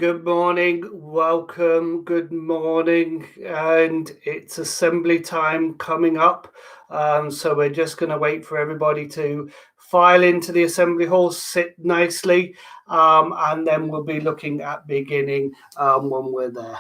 Good morning, welcome, good morning, and it's assembly time coming up. So we're just going to wait for everybody to file into the assembly hall, sit nicely, and then we'll be looking at beginning when we're there.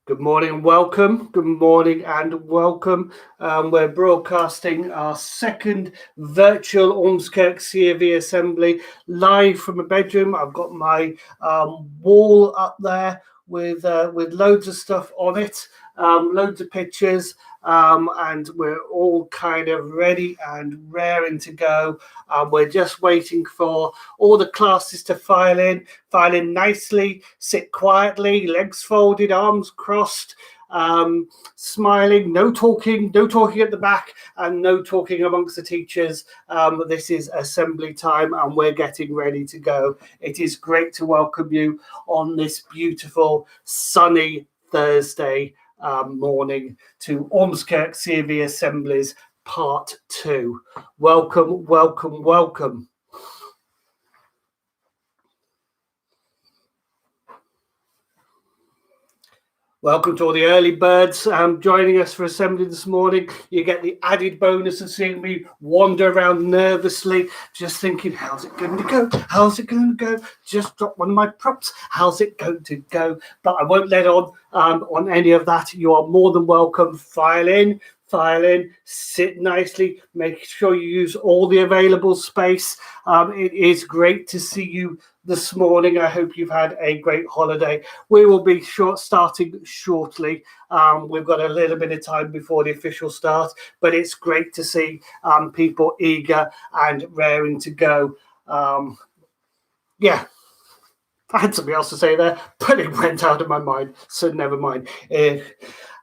Good morning and welcome. Good morning and welcome. We're broadcasting our second virtual Ormskirk CofE assembly live from a bedroom. I've got my wall up there with loads of stuff on it, loads of pictures, and we're all kind of ready and raring to go. We're just waiting for all the classes to file in nicely, sit quietly, legs folded, arms crossed, smiling, no talking at the back, and no talking amongst the teachers. This is assembly time and we're getting ready to go. It is great to welcome you on this beautiful sunny Thursday morning to Ormskirk CofE Assemblies Part 2. Welcome, welcome, welcome. Welcome to all the early birds joining us for assembly this morning. You get the added bonus of seeing me wander around nervously, just thinking, how's it going to go? How's it going to go? Just drop one of my props. How's it going to go? But I won't let on any of that. You are more than welcome. File in, sit nicely, make sure you use all the available space. It is great to see you this morning. I hope you've had a great holiday. We will be starting shortly. We've got a little bit of time before the official start, but it's great to see people eager and raring to go. Yeah. I had something else to say there, but it went out of my mind, so never mind.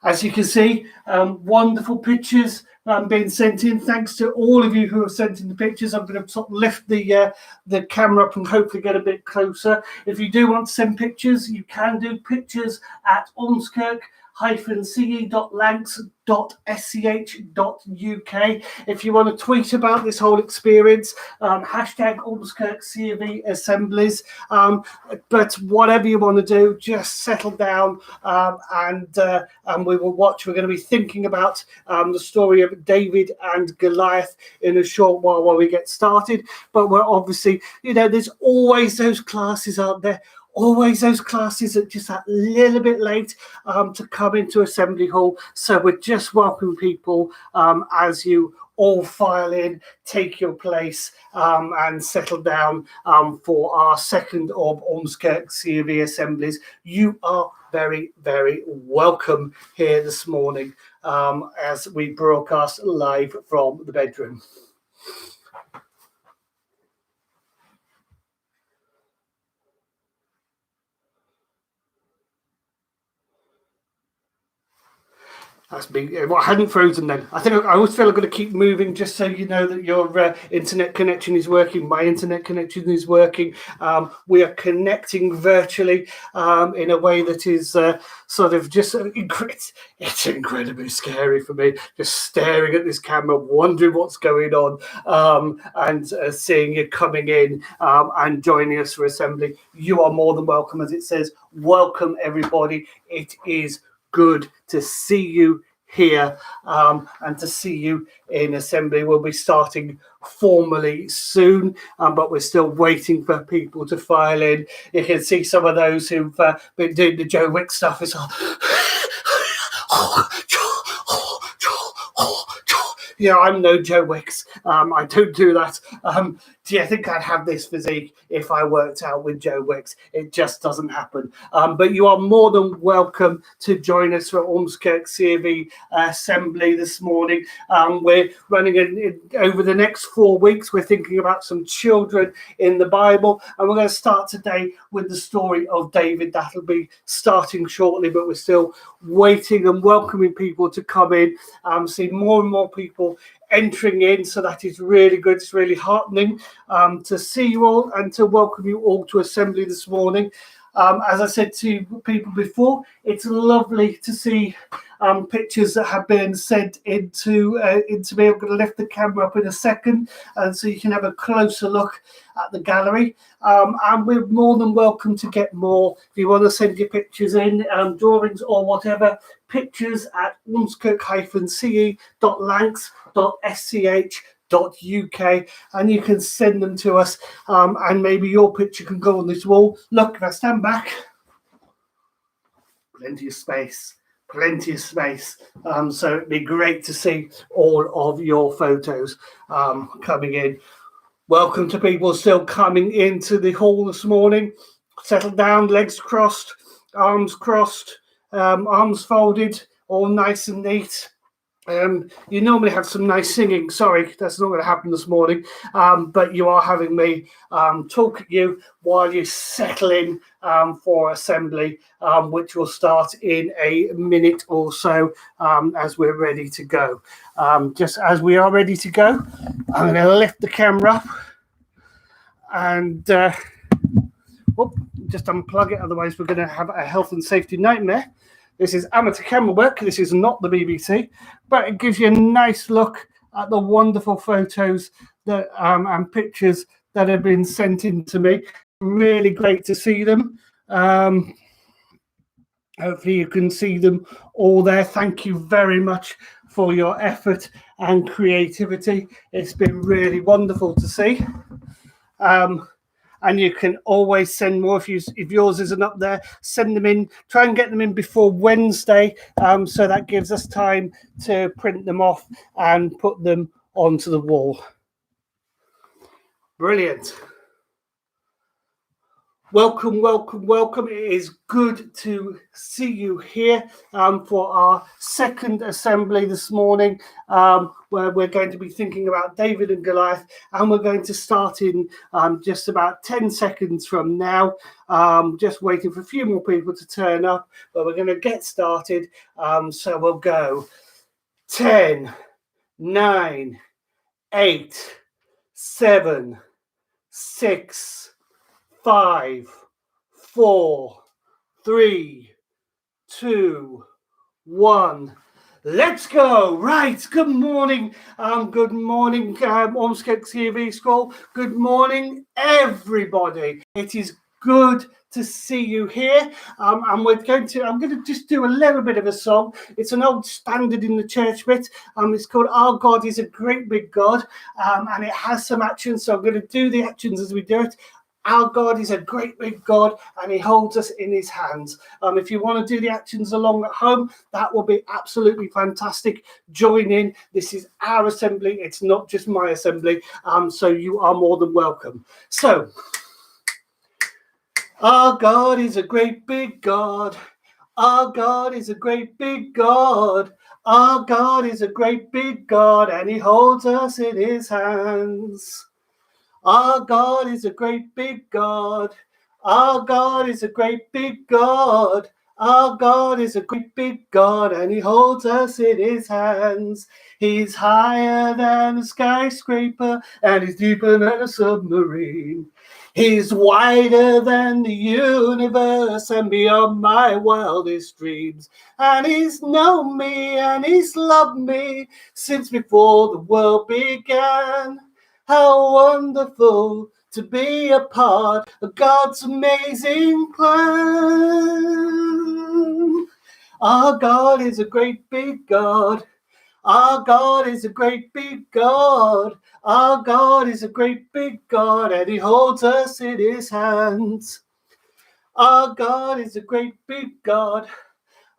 As you can see, wonderful pictures being sent in. Thanks to all of you who have sent in the pictures. I'm going to sort of lift the camera up and hopefully get a bit closer. If you do want to send pictures, you can do pictures at ormskirk-ce.lancs.sch.uk. If you want to tweet about this whole experience, hashtag Ormskirk CofE Assemblies. But whatever you want to do, just settle down and we will watch. We're going to be thinking about the story of David and Goliath in a short while we get started. But we're obviously, there's always those classes out there. Always those classes that just that little bit late to come into Assembly Hall. So we're just welcoming people as you all file in, take your place and settle down for our second of Ormskirk CofE Assemblies. You are very, very welcome here this morning as we broadcast live from the bedroom. That's big. Well, I hadn't frozen then. I think I always feel I'm going to keep moving just so you know that your internet connection is working. My internet connection is working. We are connecting virtually in a way that is sort of just it's incredibly scary for me. Just staring at this camera, wondering what's going on, and seeing you coming in and joining us for assembly. You are more than welcome, as it says. Welcome everybody. It is good to see you here and to see you in assembly. We'll be starting formally soon, but we're still waiting for people to file in. You can see some of those who've been doing the Joe Wick stuff. It's I'm no Joe Wicks. I don't do that. Do you think I'd have this physique if I worked out with Joe Wicks? It just doesn't happen. But you are more than welcome to join us for Ormskirk CofE Assembly this morning. We're running over the next 4 weeks. We're thinking about some children in the Bible, and we're going to start today with the story of David. That'll be starting shortly, but we're still waiting and welcoming people to come in. See more and more people entering in, so that is really good. It's really heartening to see you all and to welcome you all to assembly this morning. As I said to people before, it's lovely to see pictures that have been sent into me. I'm going to lift the camera up in a second, and so you can have a closer look at the gallery. And we're more than welcome to get more. If you want to send your pictures in, drawings or whatever, pictures at ormskirk-ce.lancs.sch.uk, and you can send them to us, and maybe your picture can go on this wall. Look, if I stand back, plenty of space. So it'd be great to see all of your photos coming in. Welcome to people still coming into the hall this morning. Settle down, legs crossed, arms folded, all nice and neat. You normally have some nice singing. Sorry, that's not going to happen this morning. But you are having me talk at you while you settle in for assembly, which will start in a minute or so as we're ready to go. Just as we are ready to go, I'm going to lift the camera up and just unplug it. Otherwise, we're going to have a health and safety nightmare. This is amateur camera work. This is not the BBC, but it gives you a nice look at the wonderful photos that and pictures that have been sent in to me. Really great to see them. Hopefully you can see them all there. Thank you very much for your effort and creativity. It's been really wonderful to see. And you can always send more. If yours isn't up there, send them in. Try and get them in before Wednesday, so that gives us time to print them off and put them onto the wall. Brilliant. Welcome. It is good to see you here for our second assembly this morning, where we're going to be thinking about David and Goliath, and we're going to start in just about 10 seconds from now. Just waiting for a few more people to turn up, but we're going to get started. So we'll go 10, 9, 8, 7, 6, 5, 4, 3, 2, 1. Let's go. Right. Good morning. Ormskirk CofE School. Good morning, everybody. It is good to see you here. And I'm going to just do a little bit of a song. It's an old standard in the church bit. It's called Our God is a Great Big God. And it has some actions. So I'm going to do the actions as we do it. Our God is a great big God, and he holds us in his hands. If you want to do the actions along at home, that will be absolutely fantastic. Join in. This is our assembly. It's not just my assembly. So you are more than welcome. So, our God is a great big God. Our God is a great big God. Our God is a great big God, and he holds us in his hands. Our God is a great big God. Our God is a great big God. Our God is a great big God, and he holds us in his hands. He's higher than a skyscraper, and he's deeper than a submarine. He's wider than the universe and beyond my wildest dreams. And he's known me and he's loved me since before the world began. How wonderful to be a part of God's amazing plan. Our God is a great big God. Our God is a great big God. Our God is a great big God, and he holds us in his hands. Our God is a great big God.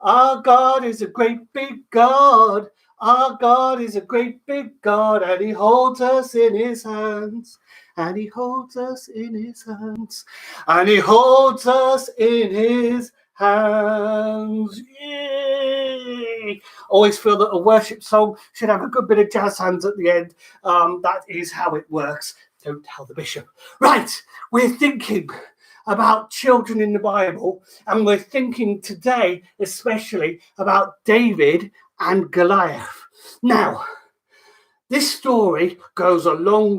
Our God is a great big God. Our God is a great big God, and he holds us in his hands. And he holds us in his hands. And he holds us in his hands. Yay! Always feel that a worship song should have a good bit of jazz hands at the end. That is how it works. Don't tell the bishop. Right, we're thinking about children in the Bible, and we're thinking today especially about David and Goliath. Now, this story goes a long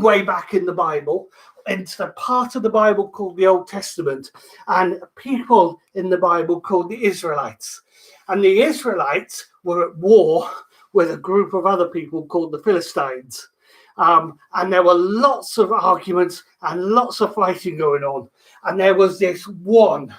way back in the Bible, into the part of the Bible called the Old Testament, and people in the Bible called the Israelites. And the Israelites were at war with a group of other people called the Philistines. And there were lots of arguments and lots of fighting going on. And there was this one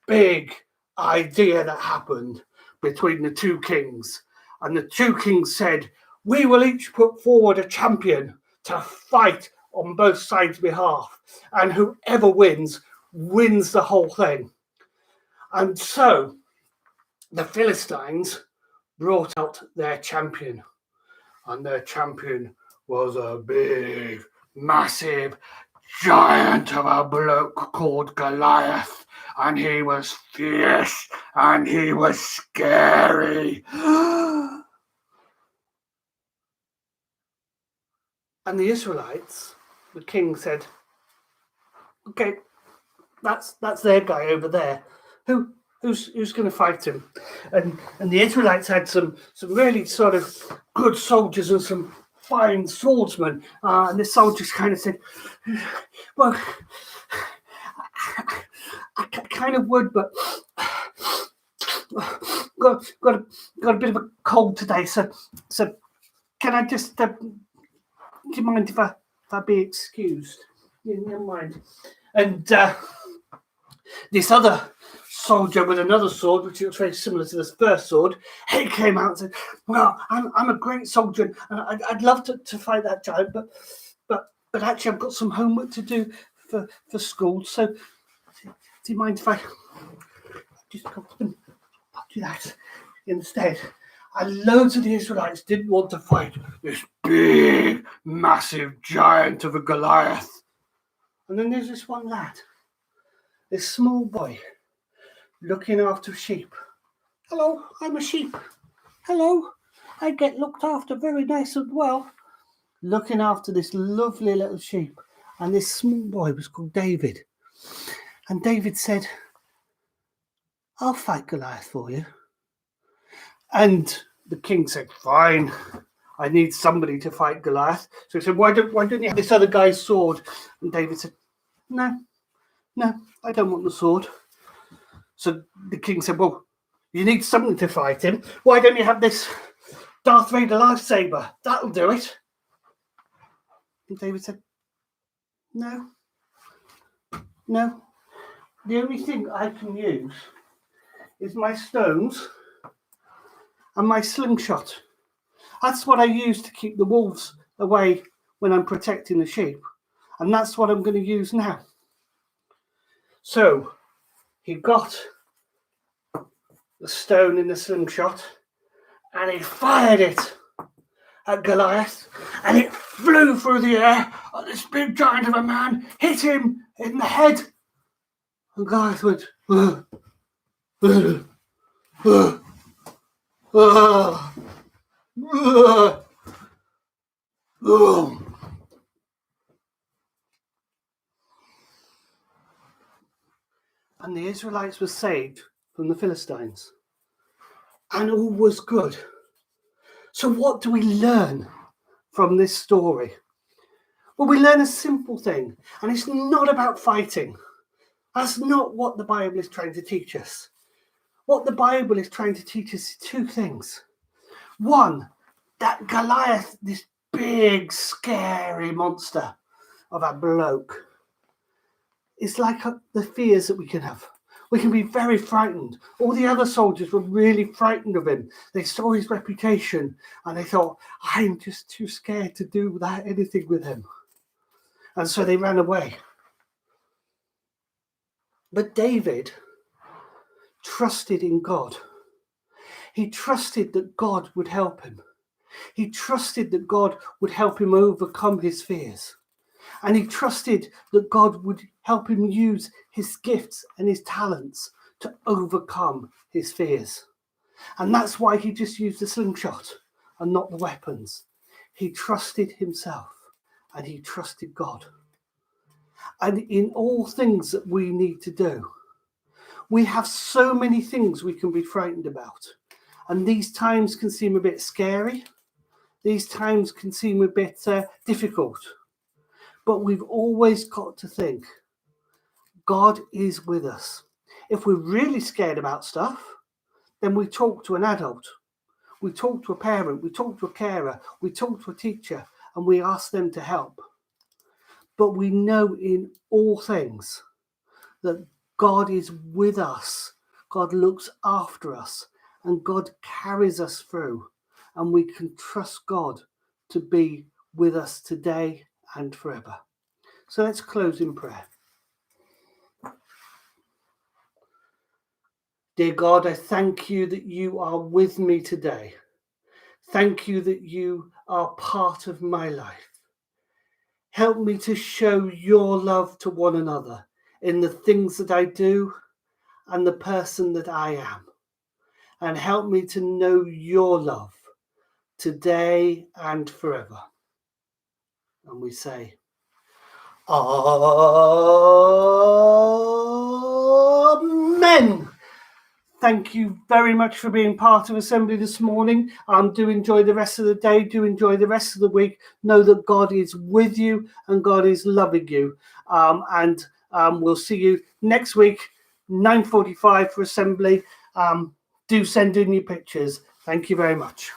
big idea that happened between the two kings. And the two kings said, we will each put forward a champion to fight on both sides' behalf. And whoever wins the whole thing. And so the Philistines brought out their champion. And their champion was a big, massive giant of a bloke called Goliath. And he was fierce and he was scary. And the Israelites, the king said, okay, that's their guy over there. Who's going to fight him? And the Israelites had some really sort of good soldiers and some fine swordsmen. And the soldiers kind of said, well, I kind of would, but got a bit of a cold today. So can I just, do you mind if I be excused? Yeah, never mind. And this other soldier with another sword, which looks very similar to this first sword, he came out and said, well, I'm a great soldier and I'd love to fight that giant, but actually I've got some homework to do for school. So do you mind if I just go up and do that instead? And loads of the Israelites didn't want to fight this big, massive giant of a Goliath. And then there's this one lad, this small boy, looking after sheep. Hello, I'm a sheep. Hello, I get looked after very nice and well. Looking after this lovely little sheep. And this small boy was called David. And David said, I'll fight Goliath for you. And the king said, fine, I need somebody to fight Goliath. So he said, why don't you have this other guy's sword? And David said, no, I don't want the sword. So the king said, well, you need something to fight him. Why don't you have this Darth Vader lightsaber? That'll do it. And David said, no. The only thing I can use is my stones and my slingshot. That's what I use to keep the wolves away when I'm protecting the sheep. And that's what I'm going to use now. So he got the stone in the slingshot and he fired it at Goliath, and it flew through the air, and this big giant of a man hit him in the head. And Goliath went, and the Israelites were saved from the Philistines. And all was good. So what do we learn from this story? Well, we learn a simple thing, and it's not about fighting. That's not what the Bible is trying to teach us. What the Bible is trying to teach us is two things. One, that Goliath, this big, scary monster of a bloke, is like the fears that we can have. We can be very frightened. All the other soldiers were really frightened of him. They saw his reputation and they thought, I'm just too scared to do anything with him. And so they ran away. But David trusted in God. He trusted that God would help him. He trusted that God would help him overcome his fears. And he trusted that God would help him use his gifts and his talents to overcome his fears. And that's why he just used the slingshot and not the weapons. He trusted himself and he trusted God. And in all things that we need to do, we have so many things we can be frightened about. And these times can seem a bit scary. These times can seem a bit difficult. But we've always got to think God is with us. If we're really scared about stuff, then we talk to an adult, we talk to a parent, we talk to a carer, we talk to a teacher, and we ask them to help. But we know in all things that God is with us, God looks after us, and God carries us through, and we can trust God to be with us today and forever. So let's close in prayer. Dear God, I thank you that you are with me today. Thank you that you are part of my life. Help me to show your love to one another in the things that I do and the person that I am. And help me to know your love today and forever. And we say, Amen. Thank you very much for being part of Assembly this morning. Do enjoy the rest of the day. Do enjoy the rest of the week. Know that God is with you and God is loving you. We'll see you next week, 9:45 for Assembly. Do send in your pictures. Thank you very much.